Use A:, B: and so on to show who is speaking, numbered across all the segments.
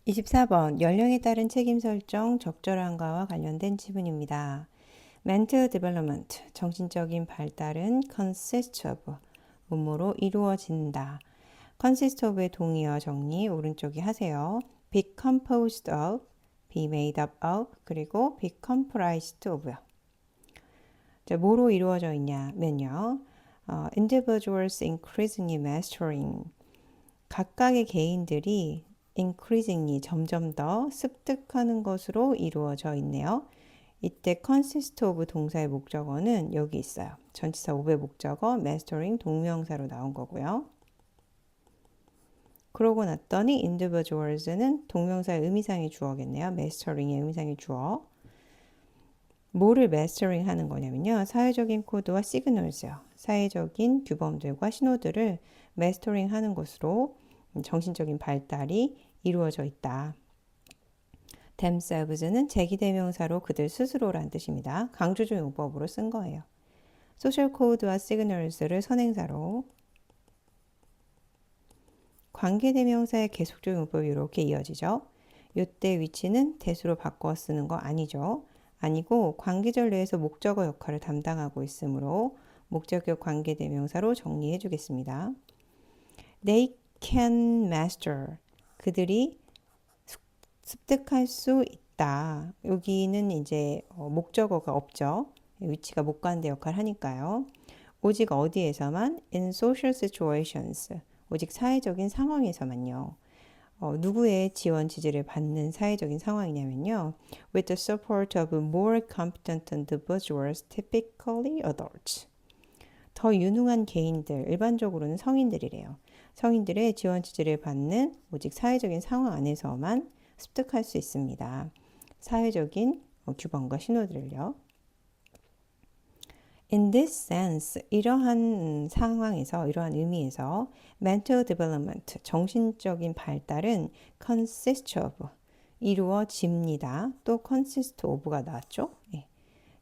A: 24번 연령에 따른 책임 설정 적절한가와 관련된 지문입니다. Mental development, 정신적인 발달은 consist of, 뭐뭐로 이루어진다. consist of의 동의어 정리 오른쪽에 하세요. be composed of, be made up of, 그리고 be comprised of요. 자, 뭐로 이루어져 있냐면요. individuals increasingly mastering, 각각의 개인들이 increasingly 점점 더 습득하는 것으로 이루어져 있네요. 이때 consist of 동사의 목적어는 여기 있어요. 전치사 5의 목적어 mastering 동명사로 나온 거고요. 그러고 났더니 individuals는 동명사의 의미상의 주어겠네요. mastering의 의미상의 주어. 뭐를 mastering 하는 거냐면요. 사회적인 코드와 signals요. 사회적인 규범들과 신호들을 mastering 하는 것으로 정신적인 발달이 이루어져 있다. themselves는 제기대명사로 그들 스스로란 뜻입니다. 강조중 용법으로 쓴 거예요. 소셜 코드와 signals를 선행사로, 관계대명사의 계속적 용법이 이렇게 이어지죠. 요때 위치는 대수로 바꿔 쓰는 거 아니죠. 아니고 관계절 내에서 목적어 역할을 담당하고 있으므로 목적격 관계대명사로 정리해 주겠습니다. They can master. 그들이 습득할 수 있다. 여기는 이제 목적어가 없죠. 위치가 목관대 역할을 하니까요. 오직 어디에서만? In social situations. 오직 사회적인 상황에서만요. 누구의 지원 지지를 받는 사회적인 상황이냐면요. With the support of more competent individuals, typically adults. 더 유능한 개인들, 일반적으로는 성인들이래요. 성인들의 지원 지지를 받는 오직 사회적인 상황 안에서만 습득할 수 있습니다. 사회적인 규범과 신호들을요. In this sense, 이러한 상황에서, 이러한 의미에서 mental development, 정신적인 발달은 consist of, 이루어집니다. 또 consist of가 나왔죠? 네.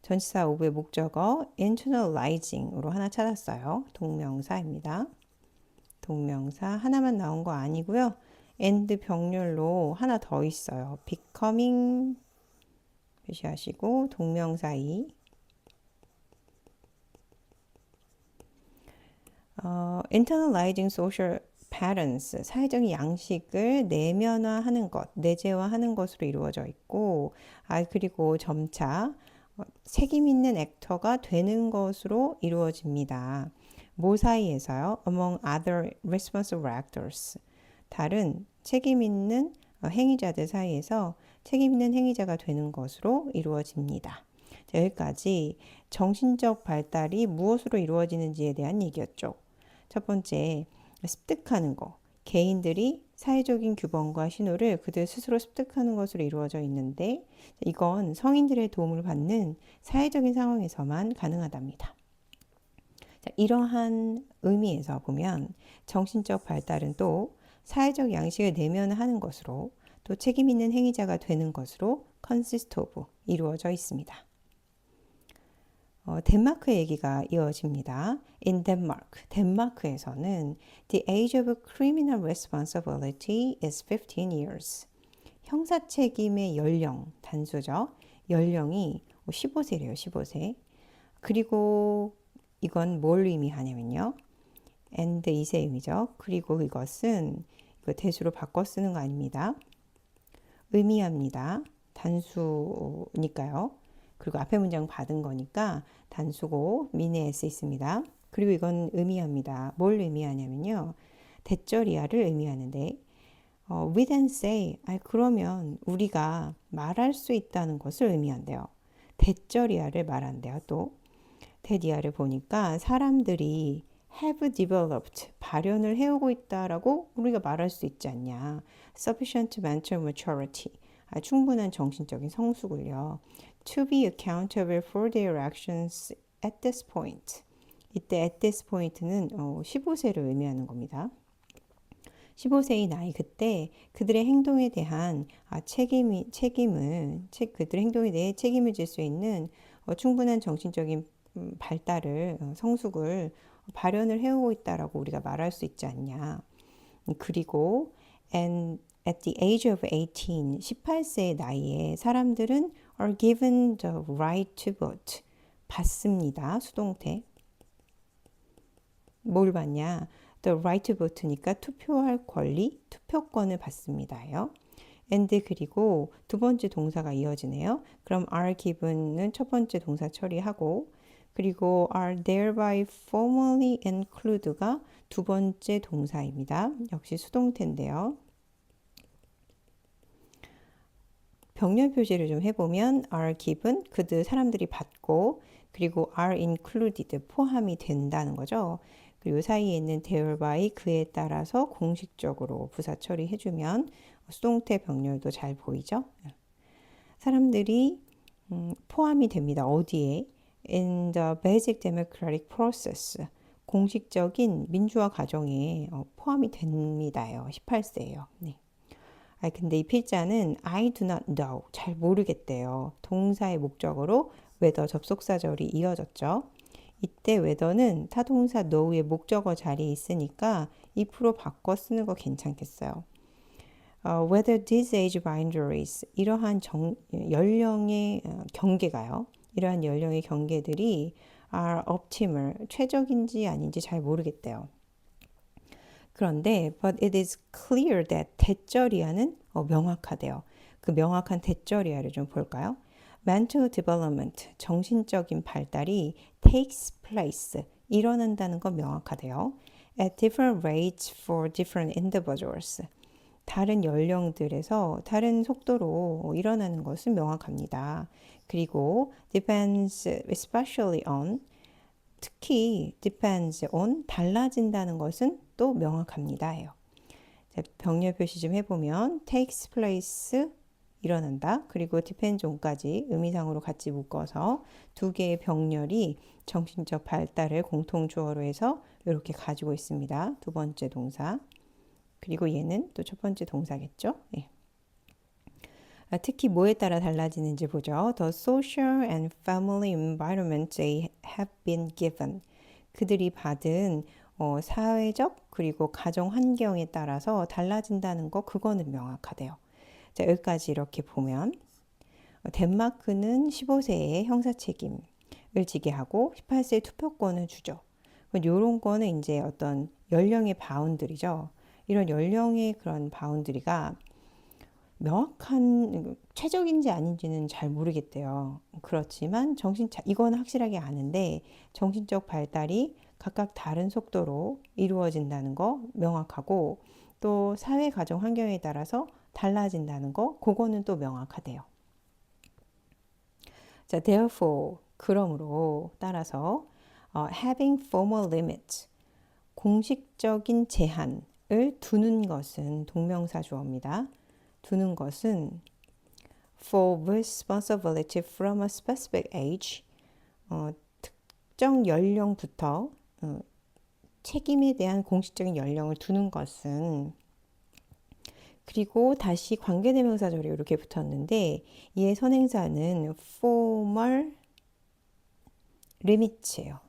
A: 전치사 of의 목적어 internalizing으로 하나 찾았어요. 동명사입니다. 동명사 하나만 나온 거 아니고요. and 병렬로 하나 더 있어요. becoming 표시하시고 동명사 2. internalizing social patterns, 사회적인 양식을 내면화하는 것, 내재화하는 것으로 이루어져 있고, 그리고 점차 책임 있는 액터가 되는 것으로 이루어집니다. 뭐 사이에서요? Among other responsible actors. 다른 책임 있는 행위자들 사이에서 책임 있는 행위자가 되는 것으로 이루어집니다. 자, 여기까지 정신적 발달이 무엇으로 이루어지는지에 대한 얘기였죠. 첫 번째, 습득하는 거. 개인들이 사회적인 규범과 신호를 그들 스스로 습득하는 것으로 이루어져 있는데 이건 성인들의 도움을 받는 사회적인 상황에서만 가능하답니다. 자, 이러한 의미에서 보면 정신적 발달은 또 사회적 양식을 내면하는 것으로 또 책임 있는 행위자가 되는 것으로 consist of 이루어져 있습니다. 덴마크 얘기가 이어집니다. In Denmark, 덴마크에서는 the age of criminal responsibility is 15 years. 형사 책임의 연령, 단수죠. 연령이 15세래요, 15세. 그리고 이건 뭘 의미하냐면요. and 2세 의미죠. 그리고 이것은 대수로 바꿔 쓰는 거 아닙니다. 의미합니다. 단수니까요. 그리고 앞에 문장 받은 거니까 단수고 미네 s 있습니다. 그리고 이건 의미합니다. 뭘 의미하냐면요. 대절이하를 의미하는데 we then say, 그러면 우리가 말할 수 있다는 것을 의미한대요. 대절이하를 말한대요. 또 대디아를 보니까 사람들이 have developed, 발현을 해오고 있다라고 우리가 말할 수 있지 않냐. sufficient mental maturity, 충분한 정신적인 성숙을요. to be accountable for their actions at this point. 이때 at this point는 15세를 의미하는 겁니다. 15세의 나이 그때 그들의 행동에 대한 그들의 행동에 대해 책임을 질 수 있는 충분한 정신적인 발달을 성숙을 발현을 해오고 있다라고 우리가 말할 수 있지 않냐. 그리고 and At the age of 18, 18세의 나이에 사람들은 are given the right to vote. 받습니다. 수동태. 뭘 받냐? The right to vote니까 투표할 권리, 투표권을 받습니다요. and 그리고 두 번째 동사가 이어지네요. 그럼 are given은 첫 번째 동사 처리하고 그리고 are thereby formally included가 두 번째 동사입니다. 역시 수동태인데요. 병렬 표시를 좀 해보면 are given, 그들 사람들이 받고 그리고 are included, 포함이 된다는 거죠. 그리고 사이에 있는 thereby, 그에 따라서 공식적으로 부사 처리해주면 수동태 병렬도 잘 보이죠. 사람들이 포함이 됩니다. 어디에? In the basic democratic process. 공식적인 민주화 과정에 포함이 됩니다요. 18세예요. 네. 근데 이 필자는 I do not know, 잘 모르겠대요. 동사의 목적어로 whether 접속사절이 이어졌죠. 이때 whether는 타동사 know의 목적어 자리에 있으니까 if로 바꿔 쓰는 거 괜찮겠어요. Whether these age boundaries, 이러한 연령의 경계가요. 이러한 연령의 경계들이 are optimal, 최적인지 아닌지 잘 모르겠대요. 그런데 but it is clear that 대절이야는 명확하대요. 그 명확한 대절이야를 좀 볼까요? Mental development, 정신적인 발달이 takes place, 일어난다는 건 명확하대요. At different rates for different individuals. 다른 연령들에서 다른 속도로 일어나는 것은 명확합니다. 그리고 depends especially on, 특히 depends on, 달라진다는 것은 또 명확합니다 해요. 자, 병렬 표시 좀 해보면 takes place, 일어난다. 그리고 depends on까지 의미상으로 같이 묶어서 두 개의 병렬이 정신적 발달을 공통 주어로 해서 이렇게 가지고 있습니다. 두 번째 동사. 그리고 얘는 또 첫 번째 동사겠죠. 네. 특히 뭐에 따라 달라지는지 보죠. The social and family environment they have been given. 그들이 받은 사회적 그리고 가정 환경에 따라서 달라진다는 거, 그거는 명확하대요. 자, 여기까지 이렇게 보면 덴마크는 15세에 형사 책임을 지게 하고 18세에 투표권을 주죠. 이런 거는 이제 어떤 연령의 바운드리죠. 이런 연령의 그런 바운드리가 명확한 최적인지 아닌지는 잘 모르겠대요. 그렇지만 이건 확실하게 아는데 정신적 발달이 각각 다른 속도로 이루어진다는 거 명확하고, 또 사회 가정 환경에 따라서 달라진다는 거, 그거는 또 명확하대요. 자, therefore, 그러므로 따라서 having formal limits, 공식적인 제한을 두는 것은 동명사 주어입니다. 두는 것은 for responsibility from a specific age, 특정 연령부터 책임에 대한 공식적인 연령을 두는 것은, 그리고 다시 관계대명사절이 이렇게 붙었는데 이의 선행사는 formal limits예요.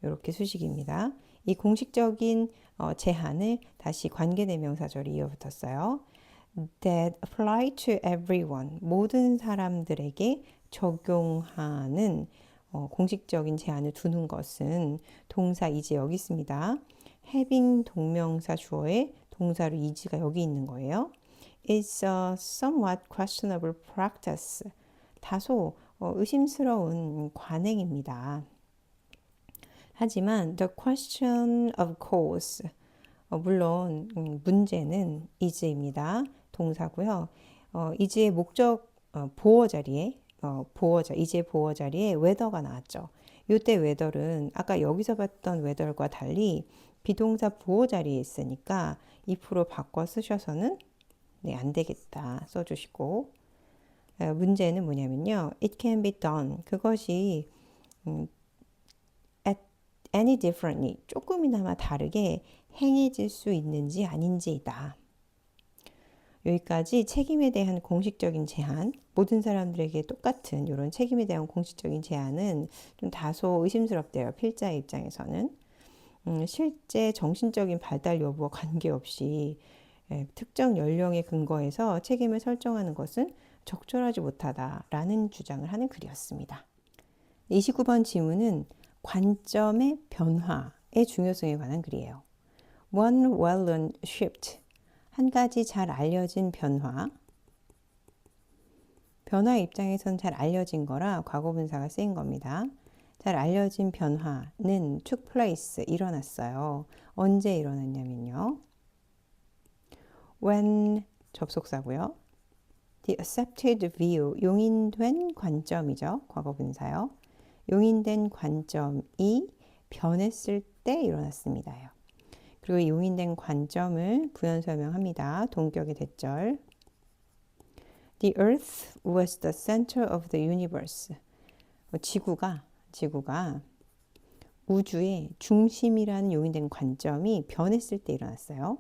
A: 이렇게 수식입니다. 이 공식적인 제한을 다시 관계대명사절이 이어붙었어요. That apply to everyone, 모든 사람들에게 적용하는 공식적인 제한을 두는 것은 동사 is 여기 있습니다. having 동명사 주어에 동사로 is가 여기 있는 거예요. It's a somewhat questionable practice. 다소 의심스러운 관행입니다. 하지만 the question of course, 물론 문제는 is입니다. 동사고요. is의 목적 보어 자리에 is의 보어 자리에 whether가 나왔죠. 이때 whether은 아까 여기서 봤던 whether과 달리 비동사 보어 자리에 있으니까 if로 바꿔 쓰셔서는 안 되겠다 써주시고, 문제는 뭐냐면요. It can be done. 그것이 at any differently, 조금이나마 다르게 행해질 수 있는지 아닌지이다. 여기까지 책임에 대한 공식적인 제한, 모든 사람들에게 똑같은 이런 책임에 대한 공식적인 제한은 좀 다소 의심스럽대요. 필자의 입장에서는. 실제 정신적인 발달 여부와 관계없이 예, 특정 연령에 근거해서 책임을 설정하는 것은 적절하지 못하다라는 주장을 하는 글이었습니다. 29번 지문은 관점의 변화의 중요성에 관한 글이에요. One well-known shift, 한 가지 잘 알려진 변화. 변화 입장에선 잘 알려진 거라 과거분사가 쓰인 겁니다. 잘 알려진 변화는 took place, 일어났어요. 언제 일어났냐면요. When, 접속사고요. The accepted view, 용인된 관점이죠. 과거분사요. 용인된 관점이 변했을 때 일어났습니다요. 그리고 이 용인된 관점을 부연 설명합니다. 동격의 대절. The earth was the center of the universe. 지구가 우주의 중심이라는 용인된 관점이 변했을 때 일어났어요.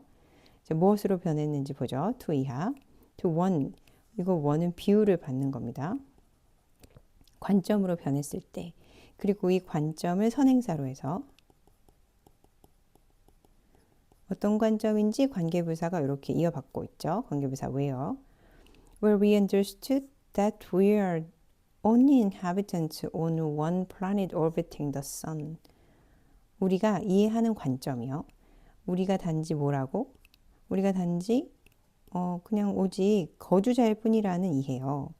A: 무엇으로 변했는지 보죠. to 이하. to one. 이거 one은 비율을 받는 겁니다. 관점으로 변했을 때. 그리고 이 관점을 선행사로 해서 어떤 관점인지 관계부사가 이렇게 이어받고 있죠. 관계부사 where. Where we understood that we are only inhabitants on one planet orbiting the sun. 우리가 이해하는 관점이요. 우리가 단지 뭐라고? 우리가 단지 그냥 오직 거주자일 뿐이라는 이해요.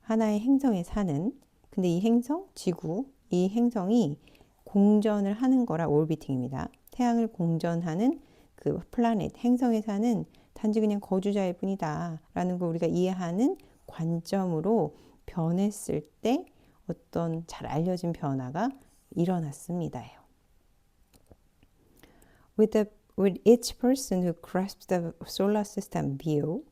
A: 하나의 행성에 사는, 근데 이 행성, 지구, 이 행성이 공전을 하는 거라 orbiting입니다. 태양을 공전하는 그 플라넷, 행성에 사는 단지 그냥 거주자일 뿐이다 라는 걸 우리가 이해하는 관점으로 변했을 때 어떤 잘 알려진 변화가 일어났습니다요. With each person who grasps the solar system view,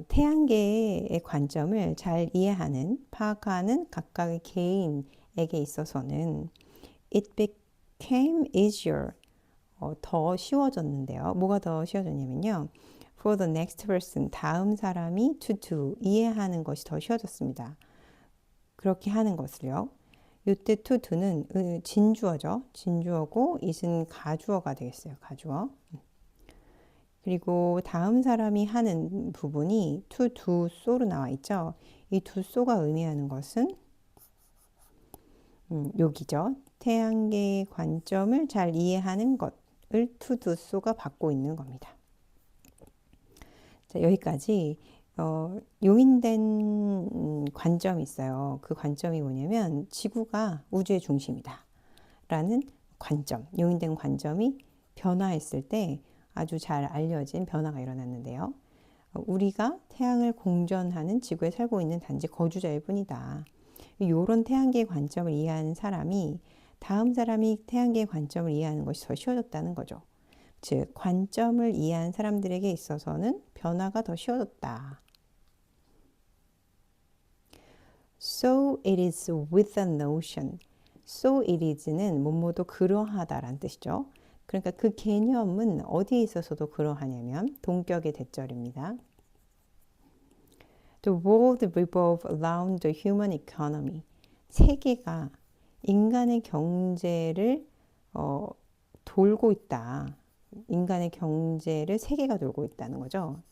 A: 태양계의 관점을 잘 이해하는, 파악하는 각각의 개인에게 있어서는 it became easier, 더 쉬워졌는데요. 뭐가 더 쉬워졌냐면요. For the next person, 다음 사람이 to do, 이해하는 것이 더 쉬워졌습니다. 그렇게 하는 것을요. 이때 to do는 진주어죠. 진주어고 it은 가주어가 되겠어요. 가주어. 그리고 다음 사람이 하는 부분이 to do so로 나와 있죠. 이 do so가 의미하는 것은 여기죠. 태양계의 관점을 잘 이해하는 것을 to do so가 받고 있는 겁니다. 자, 여기까지 용인된 관점이 있어요. 그 관점이 뭐냐면 지구가 우주의 중심이다 라는 관점, 용인된 관점이 변화했을 때 아주 잘 알려진 변화가 일어났는데요. 우리가 태양을 공전하는 지구에 살고 있는 단지 거주자일 뿐이다. 이런 태양계의 관점을 이해하는 사람이 다음 사람이 태양계의 관점을 이해하는 것이 더 쉬워졌다는 거죠. 즉, 관점을 이해한 사람들에게 있어서는 변화가 더 쉬워졌다. So it is with the notion. So it is는 뭐뭐도 그러하다라는 뜻이죠. 그러니까 그 개념은 어디에 있어서도 그러하냐면 동격의 대절입니다. The world revolves around the human economy. 세계가 인간의 경제를 돌고 있다. 인간의 경제를 세계가 돌고 있다는 거죠.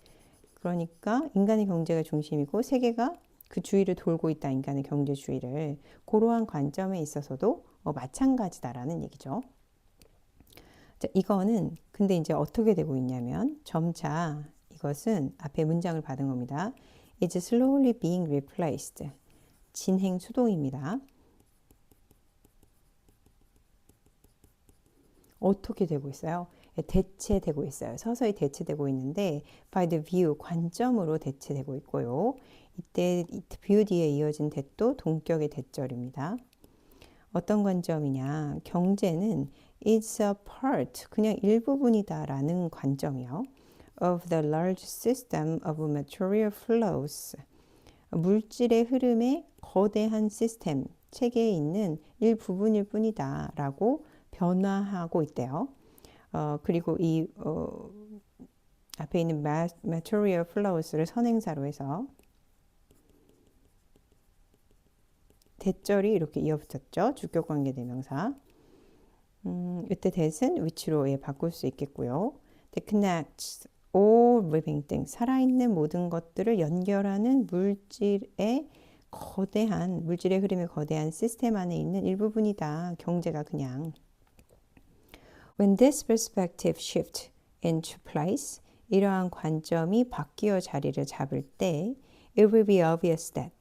A: 그러니까 인간의 경제가 중심이고 세계가 그 주위를 돌고 있다. 인간의 경제 주위를. 그러한 관점에 있어서도 마찬가지다라는 얘기죠. 자, 이거는 근데 이제 어떻게 되고 있냐면 점차 이것은 앞에 문장을 받은 겁니다. It's slowly being replaced. 진행 수동입니다. 어떻게 되고 있어요? 대체되고 있어요. 서서히 대체되고 있는데 by the view, 관점으로 대체되고 있고요. 이때 view 뒤에 이어진 대도 동격의 대절입니다. 어떤 관점이냐? 경제는 it's a part, 그냥 일부분이다 라는 관점이요. of the large system of material flows. 물질의 흐름의 거대한 시스템, 체계에 있는 일부분일 뿐이다 라고 변화하고 있대요. 그리고 이 앞에 있는 material flows를 선행사로 해서 대절이 이렇게 이어붙었죠. 주격관계 대명사. 이때 that은 which로 바꿀 수 있겠고요. That connects all living things, 살아있는 모든 것들을 연결하는 물질의 물질의 흐름의 거대한 시스템 안에 있는 일부분이다. 경제가 그냥. When this perspective shift into place, 이러한 관점이 바뀌어 자리를 잡을 때 it will be obvious that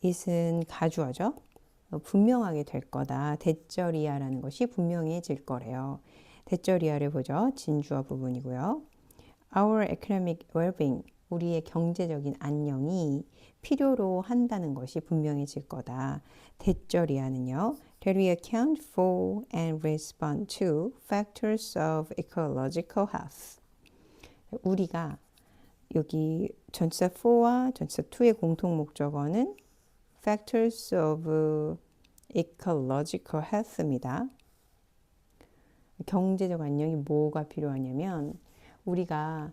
A: it은 가주어죠. 분명하게 될 거다. 대절이야라는 것이 분명해질 거래요. 대절이야를 보죠. 진주어 부분이고요. Our economic well-being, 우리의 경제적인 안녕이 필요로 한다는 것이 분명해질 거다. 대절이야는요. That we account for and respond to factors of ecological health. 우리가 여기 전치사 for와 전치사 to의 공통 목적어는 factors of ecological health입니다. 경제적 안녕이 뭐가 필요하냐면 우리가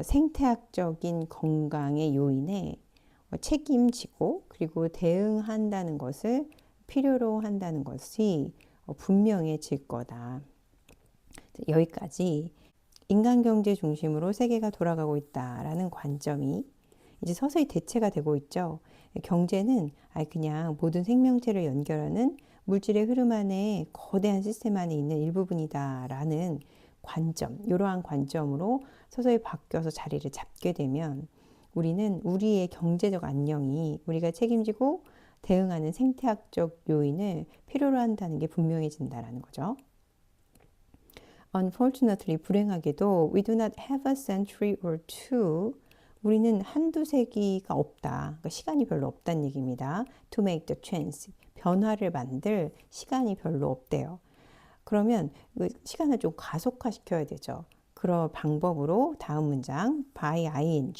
A: 생태학적인 건강의 요인에 책임지고 그리고 대응한다는 것을 필요로 한다는 것이 분명해질 거다. 여기까지 인간경제 중심으로 세계가 돌아가고 있다라는 관점이 이제 서서히 대체가 되고 있죠. 경제는 그냥 모든 생명체를 연결하는 물질의 흐름 안에 거대한 시스템 안에 있는 일부분이다라는 관점, 이러한 관점으로 서서히 바뀌어서 자리를 잡게 되면 우리는 우리의 경제적 안녕이 우리가 책임지고 대응하는 생태학적 요인을 필요로 한다는 게 분명해진다라는 거죠. Unfortunately, 불행하게도 we do not have a century or two. 우리는 한두 세기가 없다. 그러니까 시간이 별로 없다는 얘기입니다. To make the change. 변화를 만들 시간이 별로 없대요. 그러면 시간을 좀 가속화시켜야 되죠. 그런 방법으로 다음 문장 by ing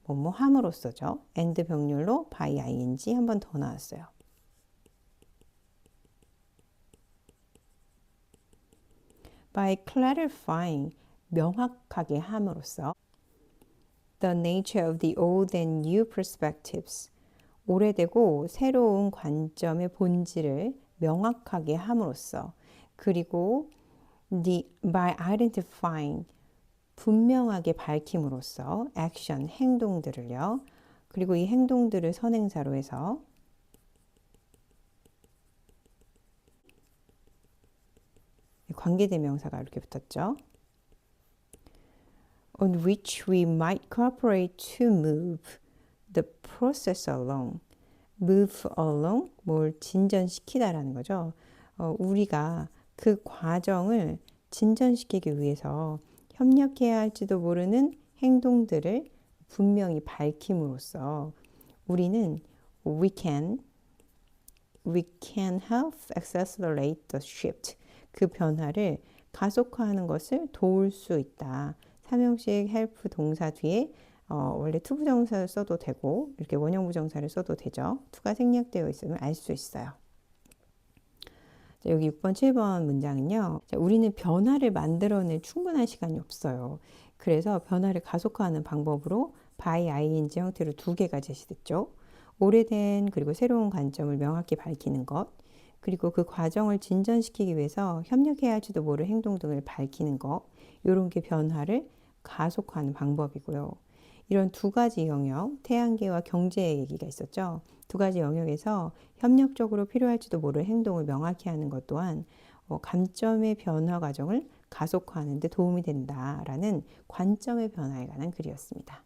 A: 뭐뭐 함으로써죠. and 병렬로 by ing 한 번 더 나왔어요. by clarifying 명확하게 함으로써 the nature of the old and new perspectives 오래되고 새로운 관점의 본질을 명확하게 함으로써 그리고 by identifying 분명하게 밝힘으로써 action 행동들을요. 그리고 이 행동들을 선행사로 해서 관계대명사가 이렇게 붙었죠. On which we might cooperate to move the process along. move along, 뭘 진전시키다라는 거죠. 우리가 그 과정을 진전시키기 위해서 협력해야 할지도 모르는 행동들을 분명히 밝힘으로써 우리는 we can help accelerate the shift. 그 변화를 가속화하는 것을 도울 수 있다. 삼형식 help 동사 뒤에 원래 투부정사를 써도 되고 이렇게 원형부정사를 써도 되죠. 투가 생략되어 있으면 알 수 있어요. 자, 여기 6번, 7번 문장은요. 자, 우리는 변화를 만들어낼 충분한 시간이 없어요. 그래서 변화를 가속화하는 방법으로 by ing 형태로 두 개가 제시됐죠. 오래된 그리고 새로운 관점을 명확히 밝히는 것, 그리고 그 과정을 진전시키기 위해서 협력해야 할지도 모를 행동 등을 밝히는 것, 이런 게 변화를 가속화하는 방법이고요. 이런 두 가지 영역, 태양계와 경제의 얘기가 있었죠. 두 가지 영역에서 협력적으로 필요할지도 모를 행동을 명확히 하는 것 또한 감점의 변화 과정을 가속화하는 데 도움이 된다라는 관점의 변화에 관한 글이었습니다.